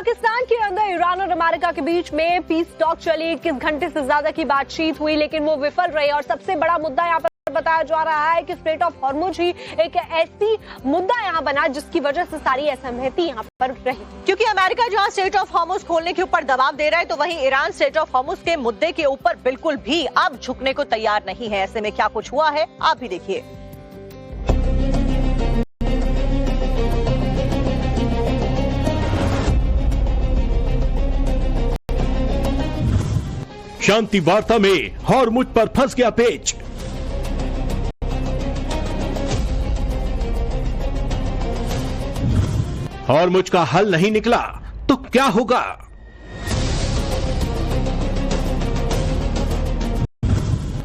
पाकिस्तान के अंदर ईरान और अमेरिका के बीच में पीस टॉक चली, 21 घंटे से ज्यादा की बातचीत हुई, लेकिन वो विफल रही। और सबसे बड़ा मुद्दा यहाँ पर बताया जा रहा है कि स्ट्रेट ऑफ हॉर्मुज ही एक ऐसी मुद्दा यहाँ बना जिसकी वजह से सारी असहमति यहाँ पर रही। क्योंकि अमेरिका जहाँ स्ट्रेट ऑफ हॉर्मुज खोलने के ऊपर दबाव दे रहा है, तो वहीं ईरान स्ट्रेट ऑफ हॉर्मुज के मुद्दे के ऊपर बिल्कुल भी अब झुकने को तैयार नहीं है। ऐसे में क्या कुछ हुआ है आप भी देखिए। शांति वार्ता में हॉर्मुज पर फंस गया पेच। हॉर्मुज का हल नहीं निकला तो क्या होगा?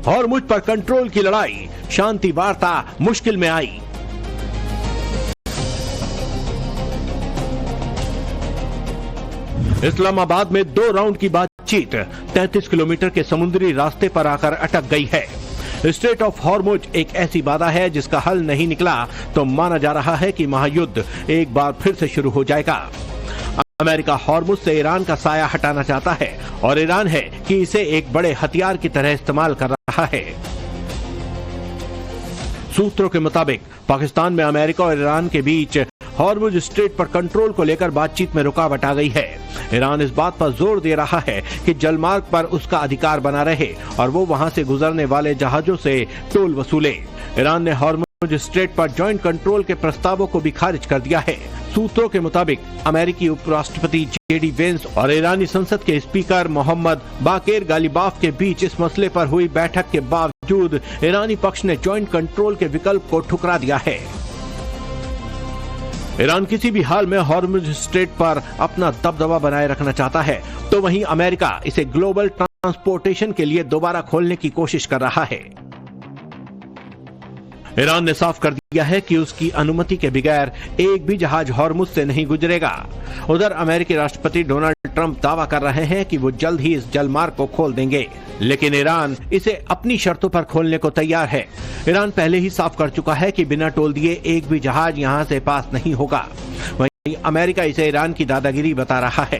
हॉर्मुज पर कंट्रोल की लड़ाई, शांति वार्ता मुश्किल में आई। इस्लामाबाद में 2 राउंड की बातचीत 33 किलोमीटर के समुद्री रास्ते पर आकर अटक गई है। स्ट्रेट ऑफ हॉर्मुज एक ऐसी बाधा है जिसका हल नहीं निकला तो माना जा रहा है कि महायुद्ध एक बार फिर से शुरू हो जाएगा। अमेरिका हॉर्मुज से ईरान का साया हटाना चाहता है और ईरान है कि इसे एक बड़े हथियार की तरह इस्तेमाल कर रहा है। सूत्रों के मुताबिक पाकिस्तान में अमेरिका और ईरान के बीच हॉर्मुज स्ट्रेट पर कंट्रोल को लेकर बातचीत में रुकावट आ गई है। ईरान इस बात पर जोर दे रहा है कि जलमार्ग पर उसका अधिकार बना रहे और वो वहां से गुजरने वाले जहाजों से टोल वसूले। ईरान ने हॉर्मुज स्ट्रेट पर जॉइंट कंट्रोल के प्रस्तावों को भी खारिज कर दिया है। सूत्रों के मुताबिक अमेरिकी उपराष्ट्रपति जेडी वेंस और ईरानी संसद के स्पीकर मोहम्मद बाकेर गालिबाफ के बीच इस मसले पर हुई बैठक के बावजूद ईरानी पक्ष ने जॉइंट कंट्रोल के विकल्प को ठुकरा दिया है। ईरान किसी भी हाल में हॉर्मुज स्ट्रेट पर अपना दबदबा बनाए रखना चाहता है, तो वहीं अमेरिका इसे ग्लोबल ट्रांसपोर्टेशन के लिए दोबारा खोलने की कोशिश कर रहा है। ईरान ने साफ कर दिया है कि उसकी अनुमति के बगैर एक भी जहाज हॉर्मुज से नहीं गुजरेगा। उधर अमेरिकी राष्ट्रपति डोनाल्ड ट्रंप दावा कर रहे हैं कि वो जल्द ही इस जलमार्ग को खोल देंगे, लेकिन ईरान इसे अपनी शर्तों पर खोलने को तैयार है। ईरान पहले ही साफ कर चुका है कि बिना टोल दिए एक भी जहाज यहां से पास नहीं होगा। वहीं अमेरिका इसे ईरान की दादागिरी बता रहा है।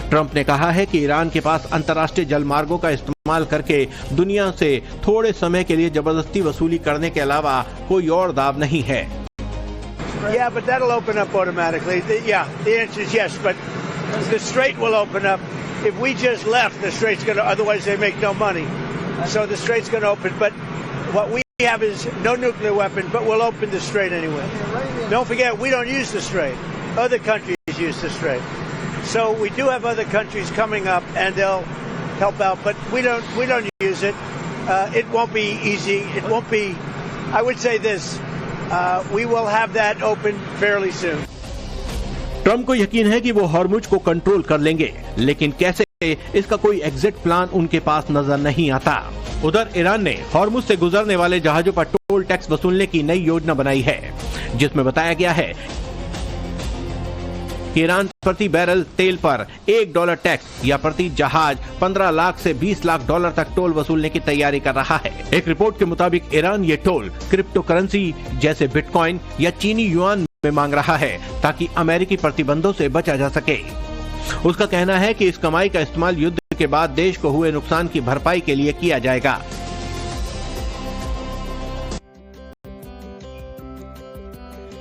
ट्रंप ने कहा है कि ईरान के पास अंतर्राष्ट्रीय जलमार्गों का इस्तेमाल करके दुनिया से थोड़े समय के लिए जबरदस्ती वसूली करने के अलावा कोई और दाव नहीं है। Yeah, but that'll open up automatically. The answer is yes, but the strait will open up. If we just left, the strait's going to, otherwise they make no money. So the strait's going to open, but what we have is no nuclear weapon, but we'll open the strait anyway. Don't forget, we don't use the strait. Other countries use the strait. So we do have other countries coming up and they'll help out, but we don't use it. It won't be easy. It won't be, I would say this, we will have that open fairly soon. Trump को यकीन है कि वो Hormuz को control कर लेंगे, लेकिन कैसे, इसका कोई एग्जिट प्लान उनके पास नजर नहीं आता। उधर ईरान ने हॉर्मुज से गुजरने वाले जहाजों पर टोल टैक्स वसूलने की नई योजना बनाई है, जिसमें बताया गया है कि ईरान प्रति बैरल तेल पर $1 टैक्स या प्रति जहाज 15 लाख से 20 लाख डॉलर तक टोल वसूलने की तैयारी कर रहा है। एक रिपोर्ट के मुताबिक ईरान ये टोल क्रिप्टो करेंसी जैसे बिटकॉइन या चीनी युआन में मांग रहा है ताकि अमेरिकी प्रतिबंधों से बचा जा सके। उसका कहना है कि इस कमाई का इस्तेमाल युद्ध के बाद देश को हुए नुकसान की भरपाई के लिए किया जाएगा।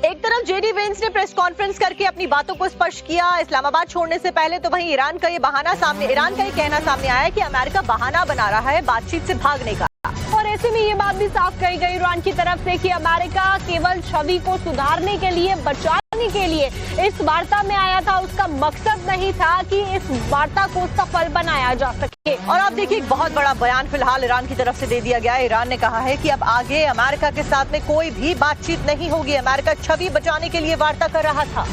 एक तरफ जेडी वेंस ने प्रेस कॉन्फ्रेंस करके अपनी बातों को स्पष्ट किया इस्लामाबाद छोड़ने से पहले, तो वहीं ईरान का ये कहना सामने आया कि अमेरिका बहाना बना रहा है बातचीत से भागने का। और ऐसे में ये बात भी साफ कही गई ईरान की तरफ से कि अमेरिका केवल छवि को सुधारने के लिए, बचाने के लिए इस वार्ता में आया था। उसका मकसद नहीं था कि इस वार्ता को सफल बनाया जा सके। और आप देखिए, एक बहुत बड़ा बयान फिलहाल ईरान की तरफ से दे दिया गया है। ईरान ने कहा है कि अब आगे अमेरिका के साथ में कोई भी बातचीत नहीं होगी। अमेरिका छवि बचाने के लिए वार्ता कर रहा था।